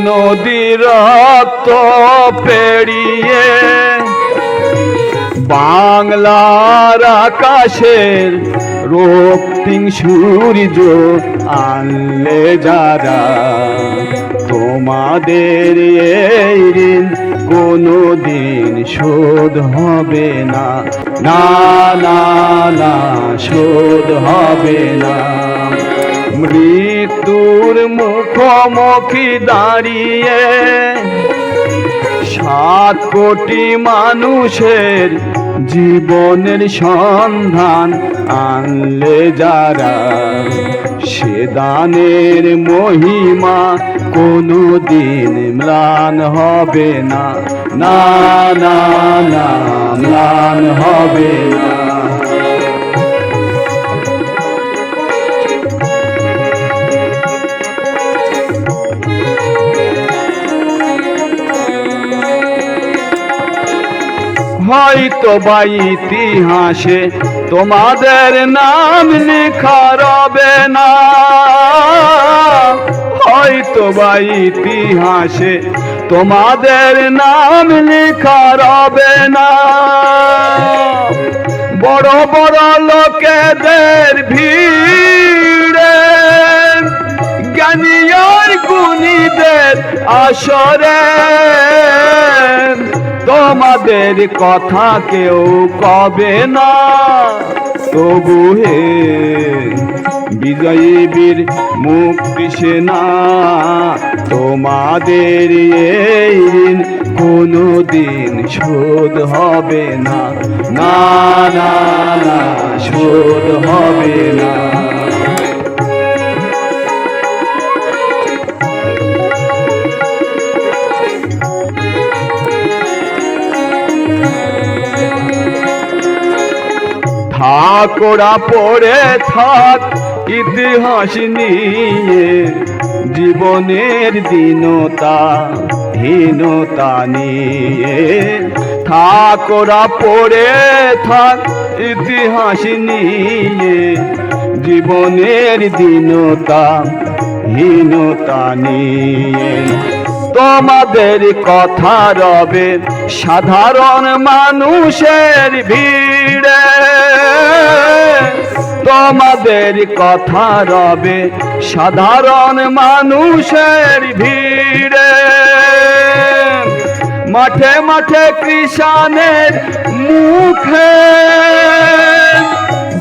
নদীর রক্ত পেরিয়ে বাংলার আকাশের রক্তিম সূর্য আনলে যারা, তোমাদের এই ঋণ কোনোদিন শোধ হবে না, না না না শোধ হবে না। মৃত্যুর মুখোমুখি দাঁড়িয়ে 7 কোটি মানুষের জীবনের সন্ধান আনলে যারা, সে দানের মহিমা কোনোদিন ম্লান হবে না, না না না ম্লান হবে না। হয়তো বা ইতিহাসে তোমাদের নাম লেখা রবে না, হয়তো বা ইতিহাসে তোমাদের নাম লেখা রবে না। বড় বড় লোকেদের ভিড়ে জ্ঞানী আর গুণীদের আসরে তোমাদের কথা কেউ কবে না। তবু হে বিজয়ী বীর মুক্তি সেনা, তোমাদের এই ঋণ কোনোদিন শোধ হবে না, না না না শোধ হবে না। থাকোরা পড়ে থাক ইতিহাস নিয়ে, জীবনের দীনতা হীনতা নিয়ে। থাকোরা পড়ে থাক ইতিহাস নিয়ে, জীবনের দীনতা হীনতা নিয়ে। তোমাদের কথা রবে সাধারণ মানুষের ভিড়ে, তোমাদের কথা রবে সাধারণ মানুষের ভিড়ে। মাঠে মাঠে কৃষাণের মুখে,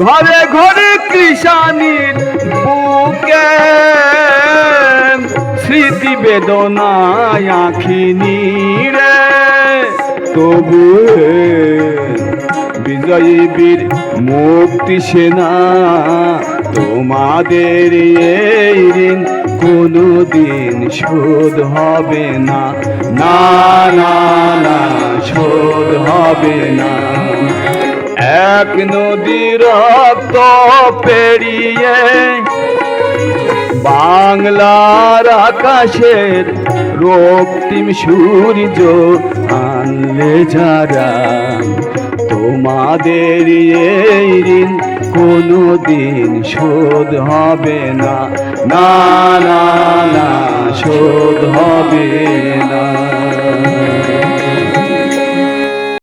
ঘরে ঘরে কৃষাণীর বুকে স্মৃতি বেদনায় আঁখি নীড়ে। তবু বিজয়ী বীর মুক্তি সেনা, তোমাদের এই ঋণ কোনোদিন শোধ হবে না, না না না শোধ হবে না। এক নদীর রক্ত পেরিয়ে বাংলার আকাশের রক্তিম সূর্য আনলে যারা, তোমাদের এই ঋণ কোনোদিন শোধ হবে না, না না না শোধ হবে না।